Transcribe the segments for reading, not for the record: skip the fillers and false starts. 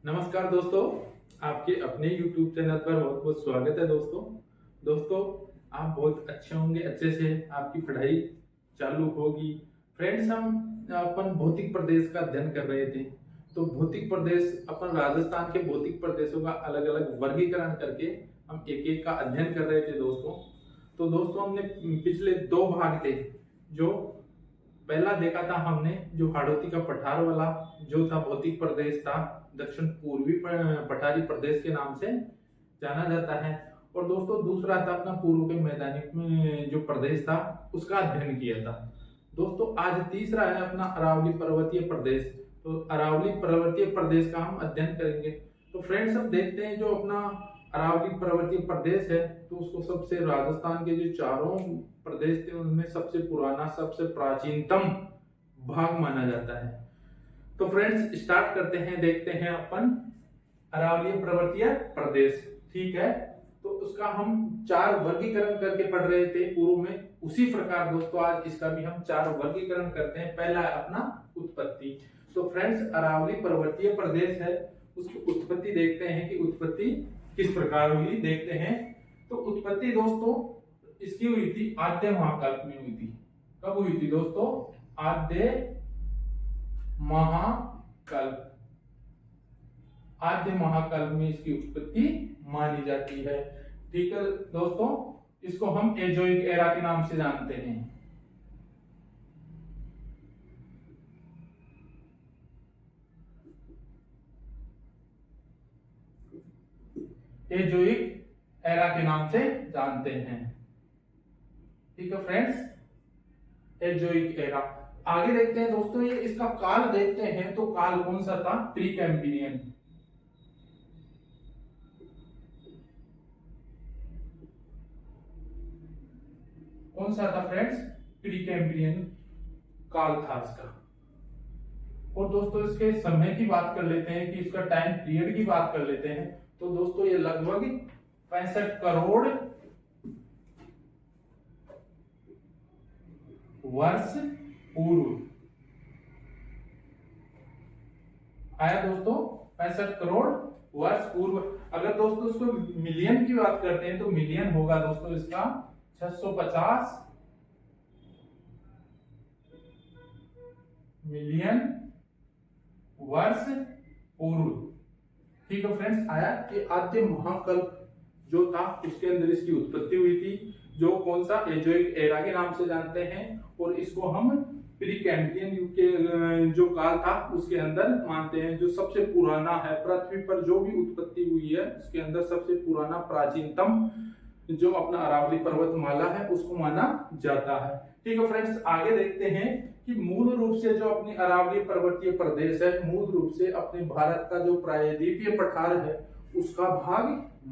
नमस्कार दोस्तों, आपके अपने YouTube चैनल पर बहुत बहुत स्वागत है दोस्तों। दोस्तों, आप बहुत अच्छे होंगे, अच्छे से आपकी पढ़ाई चालू होगी। फ्रेंड्स, हम अपन भौतिक प्रदेश का अध्ययन कर रहे थे। तो भौतिक प्रदेश, अपन राजस्थान के भौतिक प्रदेशों का अलग अलग वर्गीकरण करके हम एक एक का अध्ययन कर रहे थे दोस्तों। तो दोस्तों, हमने पिछले दो भाग थे। जो पहला देखा था हमने, जो हाड़ौती का पठार वाला जो था भौतिक प्रदेश था, दक्षिण पूर्वी पठारी प्रदेश के नाम से जाना जाता है। और दोस्तों, दूसरा था अपना पूर्व के मैदानी में जो प्रदेश था, उसका अध्ययन किया था। दोस्तों, आज तीसरा है अपना अरावली पर्वतीय प्रदेश। तो अरावली पर्वतीय प्रदेश का हम अध्ययन करेंगे। तो फ्रेंड्स, हम देखते हैं जो अपना अरावली पर्वतीय प्रदेश है, तो उसको सबसे राजस्थान के जो चारों प्रदेश थे उनमें सबसे पुराना, सबसे प्राचीनतम भाग माना जाता है। तो फ्रेंड्स, स्टार्ट करते हैं, देखते हैं अपन अरावलीय पर्वतीय प्रदेश। ठीक है, तो उसका हम चार वर्गीकरण करके पढ़ रहे थे पूर्व में। उसी प्रकार दोस्तों, आज इसका भी हम चार वर्गीकरण करते हैं। पहला है अपना उत्पत्ति। तो फ्रेंड्स, अरावली पर्वतीय प्रदेश है, उसकी उत्पत्ति देखते हैं कि उत्पत्ति किस प्रकार हुई, देखते हैं। तो उत्पत्ति दोस्तों इसकी हुई थी आद्य महाकल्प में हुई थी। कब हुई थी दोस्तों? आद्य महाकल्प। आद्य महाकल्प में इसकी उत्पत्ति मानी जाती है। ठीक है दोस्तों, इसको हम एजोइक एरा के नाम से जानते हैं। एजोइक एरा के नाम से जानते हैं। ठीक है फ्रेंड्स, एजोइक एरा। आगे देखते हैं दोस्तों, ये इसका काल देखते हैं। तो काल कौन सा था? Pre Cambrian. कौन सा था फ्रेंड्स? प्री कैम्ब्रियन काल था इसका। और दोस्तों, इसके समय की बात कर लेते हैं कि इसका टाइम पीरियड की बात कर लेते हैं। तो दोस्तों, ये लगभग 65 करोड़ वर्ष पूर्व आया दोस्तों। 65 करोड़ वर्ष पूर्व। अगर दोस्तों इसको मिलियन की बात करते हैं तो मिलियन होगा दोस्तों इसका 650 मिलियन वर्ष पूर्व। ठीक है फ्रेंड्स, आया कि आद्य महाकल्प जो था उसके अंदर इसकी उत्पत्ति हुई थी, जो कौन सा? एजोइक एरा के नाम से जानते हैं। और इसको हम प्री कैम्ब्रियन युग के जो काल था उसके अंदर मानते हैं। जो सबसे पुराना है पृथ्वी पर, जो भी उत्पत्ति हुई है उसके अंदर सबसे पुराना, प्राचीनतम जो अपना अरावली पर्वतमाला है उसको माना जाता है। ठीक है फ्रेंड्स, आगे देखते हैं कि मूल रूप से जो अपनी अरावली पर्वतीय प्रदेश है, मूल रूप से अपने भारत का जो प्रायद्वीपीय पठार है उसका भाग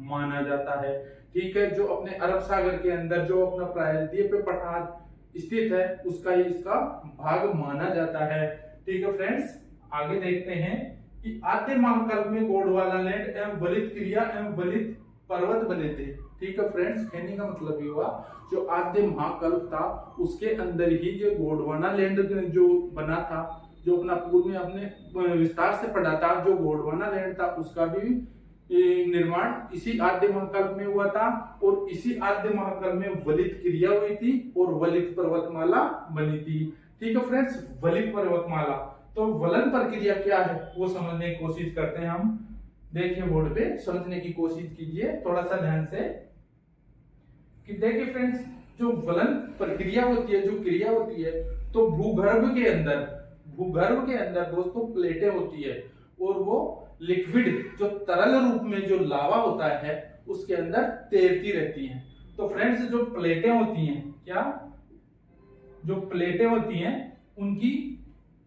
माना जाता है। ठीक है, जो अपने अरब सागर के अंदर जो अपना प्रायद्वीपीय पठार स्थित है उसका ही इसका भाग माना जाता है। ठीक है फ्रेंड्स, आगे देखते हैं कि आद्य महाकल्प में गोंडवाना लैंड एवं वलित क्रिया एवं वलित पर्वत बने थे। ठीक है फ्रेंड्स, कहने का मतलब ये हुआ जो आद्य महाकल्प था उसके अंदर ही जो गोंडवाना लैंड जो बना था, जो अपना पूर्व में अपने विस्तार से पढ़ा था, जो गोंडवाना लैंड था उसका भी निर्माण इसी आद्य महाकल्प में हुआ था। और इसी आद्य महाकल्प में वलित क्रिया हुई थी और वलित पर्वतमाला बनी थी। ठीक है फ्रेंड्स, वलित पर्वतमाला। तो वलन प्रक्रिया क्या है वो समझने की कोशिश करते हैं हम। देखिए बोर्ड पे, समझने की कोशिश कीजिए थोड़ा सा ध्यान से कि देखिए फ्रेंड्स, जो वलन प्रक्रिया होती है, जो क्रिया होती है, तो भूगर्भ के अंदर दोस्तों प्लेटें होती है और वो लिक्विड जो तरल रूप में जो लावा होता है उसके अंदर तैरती रहती हैं। तो फ्रेंड्स, जो प्लेटें होती हैं, क्या जो प्लेटें होती हैं उनकी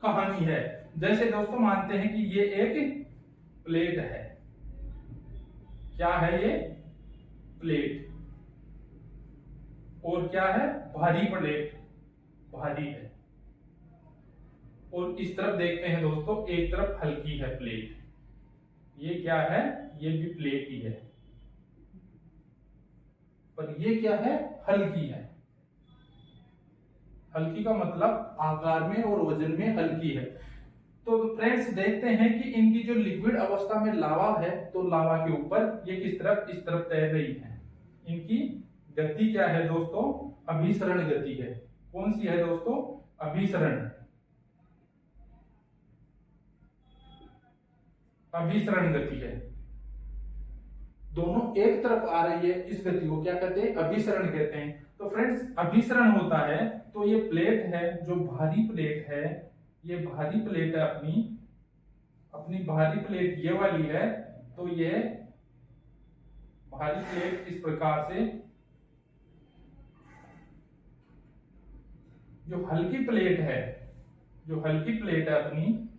कहानी है। जैसे दोस्तों मानते हैं कि ये एक प्लेट है। क्या है ये? प्लेट। और क्या है? भारी प्लेट, भारी है। और इस तरफ देखते हैं दोस्तों, एक तरफ हल्की है प्लेट। ये क्या है? ये भी प्लेट ही है, पर ये क्या है? हल्की है। हल्की का मतलब आकार में और वजन में हल्की है। तो फ्रेंड्स देखते हैं कि इनकी जो लिक्विड अवस्था में लावा है, तो लावा के ऊपर ये किस तरफ, इस तरफ तैर रही है। इनकी गति क्या है दोस्तों, अभिसरण गति है। कौन सी है दोस्तों, अभिसरण, अभिसरण गति है। दोनों एक तरफ आ रही है, इस गति को क्या कहते हैं, अभिसरण कहते हैं। तो फ्रेंड्स अभिसरण होता है तो ये प्लेट है, जो भारी प्लेट है, ये भारी प्लेट है अपनी भारी प्लेट ये वाली है, तो ये भारी प्लेट इस प्रकार से, जो हल्की प्लेट है, जो हल्की प्लेट है अपनी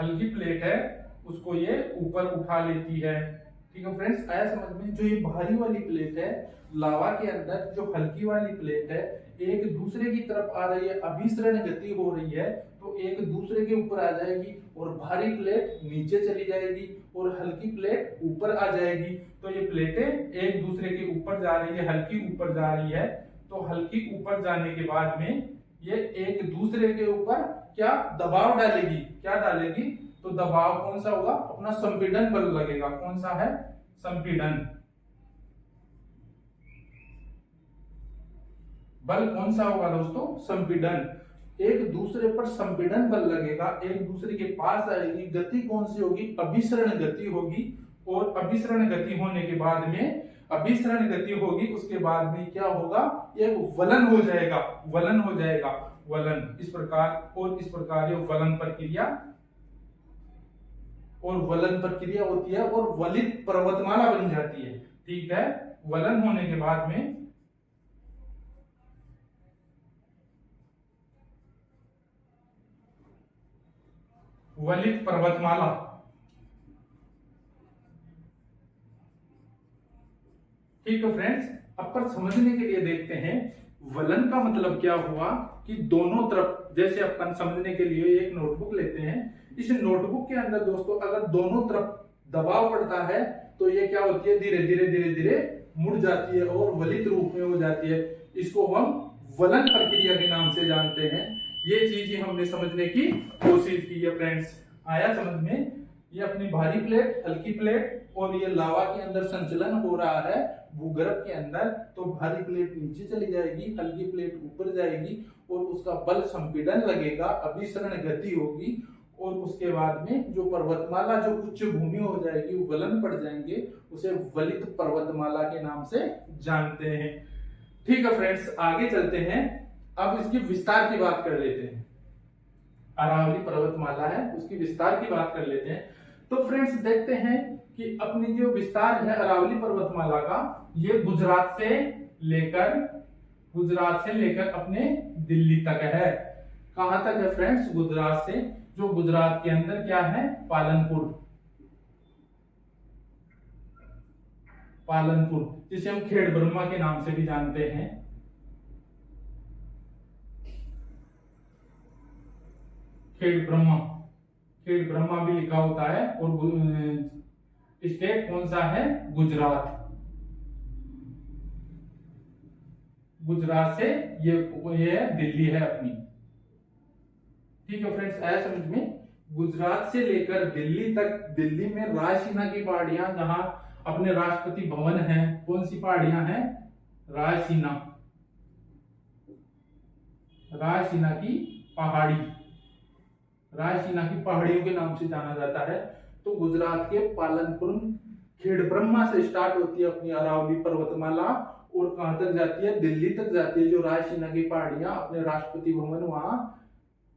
हल्की प्लेट है, उसको ये ऊपर उठा लेती है। ठीक है फ्रेंड्स, आया समझ में। जो ये भारी वाली प्लेट है, लावा के अंदर जो हल्की वाली प्लेट है, एक दूसरे की तरफ आ रही है, अभिसरण गति हो रही है, तो एक दूसरे के ऊपर आ जाएगी और भारी प्लेट नीचे चली जाएगी और हल्की प्लेट ऊपर आ जाएगी। तो ये प्लेटें एक दूसरे के ऊपर जा रही है, हल्की ऊपर जा रही है, तो हल्की ऊपर जाने के बाद में ये एक दूसरे के ऊपर क्या दबाव डालेगी, क्या डालेगी, तो दबाव कौन सा होगा, अपना संपीड़न बल लगेगा। कौन सा है, संपीड़न बल। कौन सा होगा दोस्तों, संपीड़न। एक दूसरे पर संपीड़न बल लगेगा, एक दूसरे के पास आएगी, गति कौन सी होगी, अभिसरण गति होगी। और अभिसरण गति होने के बाद में, अभिसरण गति होगी, उसके बाद में क्या होगा, एक वलन हो जाएगा, वलन हो जाएगा, वलन इस प्रकार और इस प्रकार, ये वलन प्रक्रिया, और वलन प्रक्रिया होती है और वलित पर्वतमाला बन जाती है। ठीक है, वलन होने के बाद में वलित पर्वतमाला। ठीक है फ्रेंड्स, अब पर समझने के लिए देखते हैं वलन का मतलब क्या हुआ, कि दोनों तरफ, जैसे अपन समझने के लिए एक नोटबुक लेते हैं, इस नोटबुक के अंदर दोस्तों अगर दोनों तरफ दबाव पड़ता है तो ये क्या होती है, धीरे धीरे धीरे धीरे मुड़ जाती है और वलित रूप में हो जाती है। इसको हम वलन प्रक्रिया के नाम से जानते हैं। ये चीज ही हमने समझने की कोशिश की है फ्रेंड्स, आया समझ में। ये अपनी भारी प्लेट, हल्की प्लेट, और ये लावा के अंदर संचलन हो रहा है भूगर्भ के अंदर, तो भारी प्लेट नीचे चली जाएगी, हल्की प्लेट ऊपर जाएगी और उसका बल संपीड़न लगेगा, अभिसरण गति होगी, और उसके बाद में जो पर्वतमाला, जो उच्च भूमि हो जाएगी, वलन पड़ जाएंगे, उसे वलित पर्वतमाला के नाम से जानते हैं। ठीक है फ्रेंड्स, आगे चलते हैं। अब इसकी विस्तार की बात कर लेते हैं। अरावली पर्वतमाला है, उसकी विस्तार की बात कर लेते हैं। तो फ्रेंड्स देखते हैं कि अपनी जो विस्तार है अरावली पर्वतमाला का, ये गुजरात से लेकर अपने दिल्ली तक है। कहां तक है फ्रेंड्स, गुजरात से, जो गुजरात के अंदर क्या है, पालनपुर, जिसे हम खेड़ ब्रह्मा के नाम से भी जानते हैं। खेड़ ब्रह्मा भी लिखा होता है। और स्टेट कौन सा है, गुजरात। गुजरात से ये दिल्ली है अपनी। ठीक है फ्रेंड्स, आया समझ में। गुजरात से लेकर दिल्ली तक, दिल्ली में रायसीना की पहाड़ियां, जहां अपने राष्ट्रपति भवन है, कौन सी पहाड़ियां हैं, रायसीना की पहाड़ी, रायसीना की पहाड़ियों के नाम से जाना जाता है। तो गुजरात के पालनपुर खेड़ ब्रह्मा से स्टार्ट होती है अपनी अरावली पर्वतमाला, और कहां तक जाती है, दिल्ली तक जाती है। जो रायसीना की पहाड़ियां, अपने राष्ट्रपति भवन वहां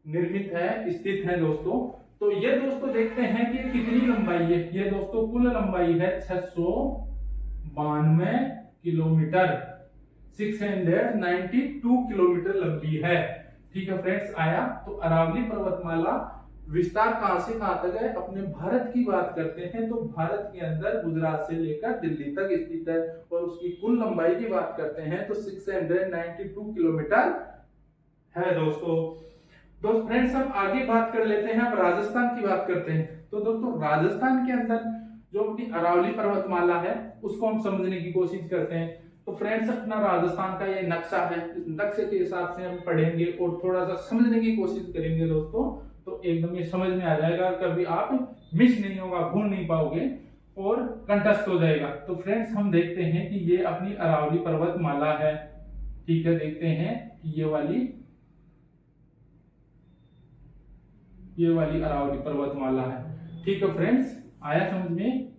निर्मित है, स्थित है दोस्तों। तो ये दोस्तों देखते हैं कि कितनी लंबाई है। ये दोस्तों कुल लंबाई है 692 किलोमीटर, 692 किलोमीटर लंबी है। ठीक है फ्रेंड्स, आया। तो अरावली पर्वतमाला विस्तार कहां से कहां तक है, अपने भारत की बात करते हैं तो भारत के अंदर गुजरात से लेकर दिल्ली तक स्थित है। और उसकी कुल लंबाई की बात करते हैं तो 692 किलोमीटर है दोस्तों। फ्रेंड्स हम आगे बात कर लेते हैं, अब राजस्थान की बात करते हैं। तो दोस्तों राजस्थान के अंदर जो अपनी अरावली पर्वतमाला है, उसको हम समझने की कोशिश करते हैं। तो फ्रेंड्स अपना राजस्थान का ये नक्शा है, इस नक्शे के हिसाब से हम पढ़ेंगे और थोड़ा सा समझने की कोशिश करेंगे दोस्तों, तो एकदम ये समझ में आ जाएगा, कभी आप मिस नहीं होगा, भूल नहीं पाओगे और कंठस्थ हो जाएगा। तो फ्रेंड्स हम देखते हैं कि ये अपनी अरावली पर्वतमाला है, ठीक है। देखते हैं कि ये वाली अरावली पर्वतमाला है, ठीक है फ्रेंड्स। आया समझ में?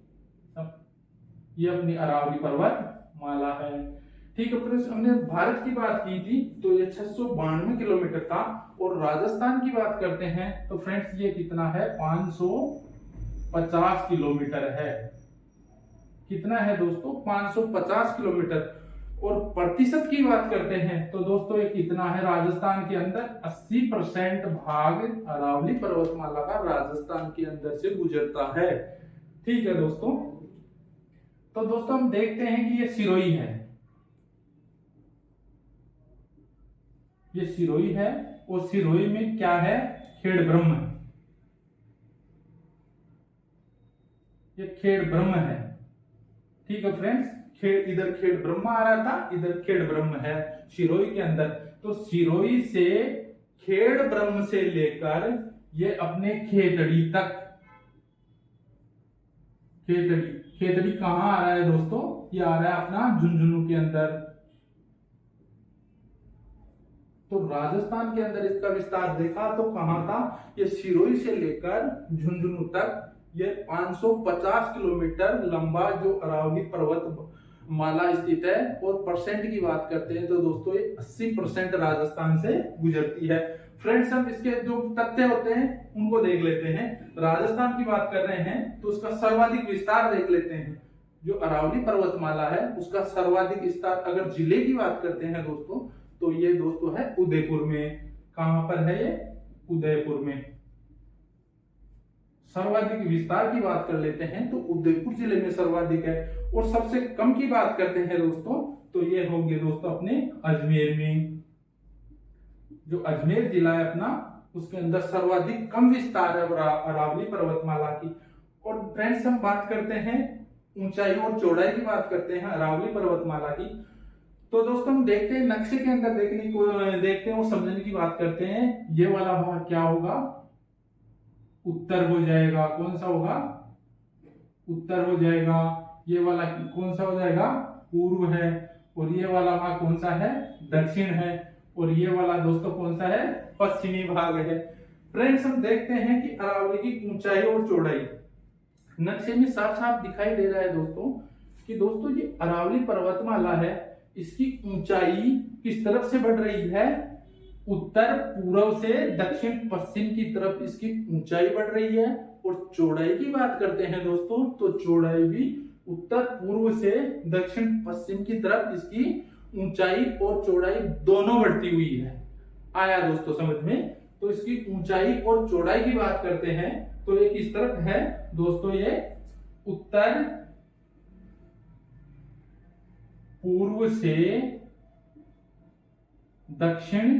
ये अपनी अरावली पर्वतमाला है, ठीक है फ्रेंड्स। हमने भारत की बात की थी तो ये 692 किलोमीटर था, और राजस्थान की बात करते हैं तो फ्रेंड्स ये कितना है, 550 किलोमीटर है। कितना है दोस्तों, 550 किलोमीटर। और प्रतिशत की बात करते हैं तो दोस्तों ये कितना है, राजस्थान के अंदर 80% भाग अरावली पर्वतमाला का राजस्थान के अंदर से गुजरता है, ठीक है दोस्तों। तो दोस्तों हम देखते हैं कि ये सिरोही है, ये सिरोही है, और सिरोही में क्या है, खेड़ ब्रह्म, ये खेड़ ब्रह्म है, ठीक है फ्रेंड्स। इधर खेड़ ब्रह्म आ रहा था, इधर खेड़ ब्रह्म है सिरोही के अंदर। तो सिरोही से खेड़ ब्रह्म से लेकर ये अपने खेतड़ी तक, खेतड़ी कहां आ रहा है दोस्तों, ये आ रहा है अपना झुंझुनू के अंदर। तो राजस्थान के अंदर इसका विस्तार देखा तो कहां था, ये सिरोही से लेकर झुंझुनू तक ये 550 किलोमीटर लंबा जो अरावली पर्वत माला स्थित है। और परसेंट की बात करते हैं तो दोस्तों ये 80% राजस्थान से गुजरती है। फ्रेंड्स हम इसके जो तथ्य होते हैं उनको देख लेते हैं। राजस्थान की बात कर रहे हैं तो उसका सर्वाधिक विस्तार देख लेते हैं। जो अरावली पर्वतमाला है उसका सर्वाधिक विस्तार अगर जिले की बात करते हैं दोस्तों, तो ये दोस्तों है उदयपुर में। कहां पर है ये, उदयपुर में। सर्वाधिक विस्तार की बात कर लेते हैं तो उदयपुर जिले में सर्वाधिक है। और सबसे कम की बात करते हैं दोस्तों तो ये होंगे दोस्तों अपने अजमेर में। जो अजमेर जिला है अपना, उसके अंदर सर्वाधिक कम विस्तार है अरावली पर्वतमाला की। और फ्रेंड्स हम बात करते हैं ऊंचाई और चौड़ाई की बात करते हैं अरावली पर्वतमाला की। तो दोस्तों हम देखते हैं नक्शे के अंदर देखते हैं और समझने की बात करते हैं। ये वाला भाग क्या होगा, उत्तर हो जाएगा। कौन सा होगा, उत्तर हो जाएगा। ये वाला कौन सा हो जाएगा, पूर्व है। और ये वाला भाग कौन सा है, दक्षिण है। और ये वाला दोस्तों कौन सा है, पश्चिमी भाग है। फ्रेंड्स हम देखते हैं कि अरावली की ऊंचाई और चौड़ाई नक्शे में साफ साफ दिखाई दे रहा है दोस्तों कि दोस्तों ये अरावली पर्वतमाला है, इसकी ऊंचाई किस तरफ से बढ़ रही है, उत्तर पूर्व से दक्षिण पश्चिम की तरफ इसकी ऊंचाई बढ़ रही है। और चौड़ाई की बात करते हैं दोस्तों तो चौड़ाई भी उत्तर पूर्व से दक्षिण पश्चिम की तरफ इसकी ऊंचाई और चौड़ाई दोनों बढ़ती हुई है। आया दोस्तों समझ में? तो इसकी ऊंचाई और चौड़ाई की बात करते हैं तो ये किस तरफ है दोस्तों, ये उत्तर पूर्व से दक्षिण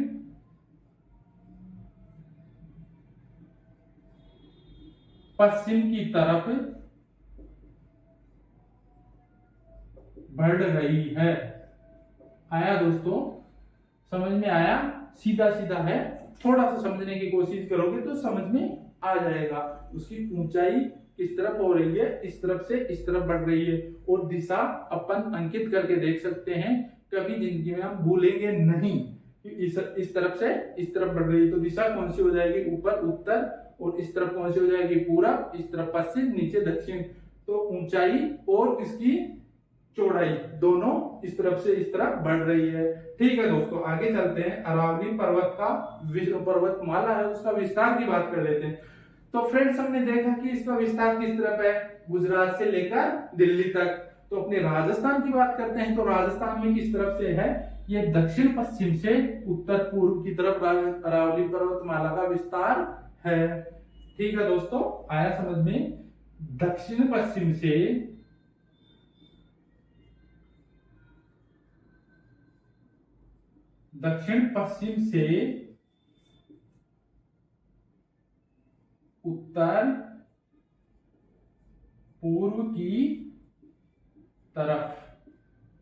पश्चिम की तरफ बढ़ रही है। आया दोस्तों, समझ में आया? सीधा सीधा है, थोड़ा सा समझने की कोशिश करोगे तो समझ में आ जाएगा। उसकी ऊंचाई किस तरफ हो रही है, इस तरफ से इस तरफ बढ़ रही है। और दिशा अपन अंकित करके देख सकते हैं, कभी जिंदगी में हम भूलेंगे नहीं कि इस तरफ से इस तरफ बढ़ रही है। तो दिशा कौन सी हो जाएगी, ऊपर उत्तर, और इस तरफ कौन सी हो जाएगी, पूरब, इस तरफ पश्चिम, नीचे दक्षिण। तो ऊंचाई और इसकी चौड़ाई दोनों इस तरफ से इस तरफ बढ़ रही है। ठीक है दोस्तों, आगे चलते हैं। अरावली पर्वत का पर्वतमाला है उसका विस्तार की बात कर लेते हैं। तो फ्रेंड्स हमने देखा कि इसका विस्तार किस तरफ है, गुजरात से लेकर दिल्ली तक। तो अपने राजस्थान की बात करते हैं तो राजस्थान में किस तरफ से है, ये दक्षिण पश्चिम से उत्तर पूर्व की तरफ अरावली पर्वतमाला का विस्तार है। ठीक है दोस्तों, आया समझ में? दक्षिण पश्चिम से उत्तर पूर्व की तरफ,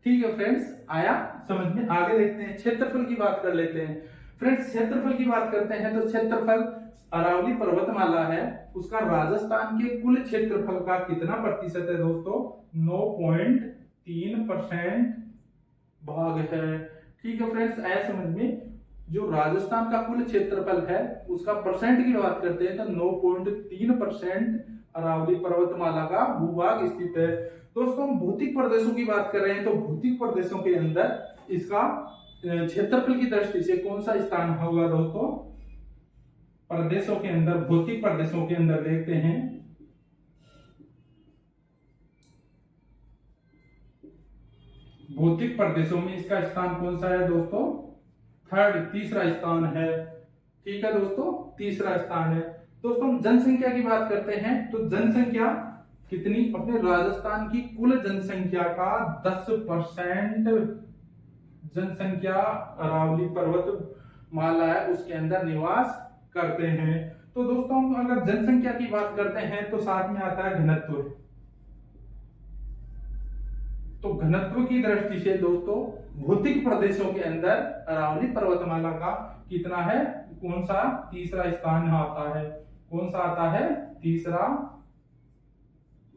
ठीक है फ्रेंड्स, आया समझ में। आगे देखते हैं, क्षेत्रफल की बात कर लेते हैं। फ्रेंड्स क्षेत्रफल की बात करते हैं तो क्षेत्रफल अरावली पर्वतमाला है, उसका राजस्थान के कुल क्षेत्रफल का कितना प्रतिशत है दोस्तों? 9.3% भाग है। ठीक है फ्रेंड्स, आया समझ में। जो राजस्थान का कुल क्षेत्रफल है उसका परसेंट की बात करते हैं तो 9.3% अरावली पर्वतमाला का भूभाग स्थित है। दोस्तों हम भौतिक प्रदेशों की बात कर रहे हैं तो भौतिक प्रदेशों के अंदर इसका क्षेत्रफल की दृष्टि से कौन सा स्थान होगा दोस्तों? प्रदेशों के अंदर, भौतिक प्रदेशों के अंदर देखते हैं, भौतिक प्रदेशों में इसका स्थान कौन सा है दोस्तों? थर्ड, तीसरा स्थान है। ठीक है दोस्तों, तीसरा स्थान है। दोस्तों हम जनसंख्या की बात करते हैं तो जनसंख्या कितनी? अपने राजस्थान की कुल जनसंख्या का 10% जनसंख्या अरावली पर्वतमाला है उसके अंदर निवास करते हैं। तो दोस्तों हम अगर जनसंख्या की बात करते हैं तो साथ में आता है घनत्व। तो घनत्व की दृष्टि से दोस्तों भौतिक प्रदेशों के अंदर अरावली पर्वतमाला का कितना है? कौन सा? तीसरा स्थान आता है। कौन सा आता है?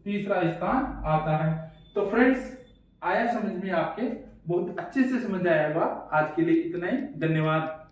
तीसरा स्थान आता है। तो फ्रेंड्स आया समझ में आपके? बहुत अच्छे से समझ आया होगा। आज के लिए इतना ही, धन्यवाद।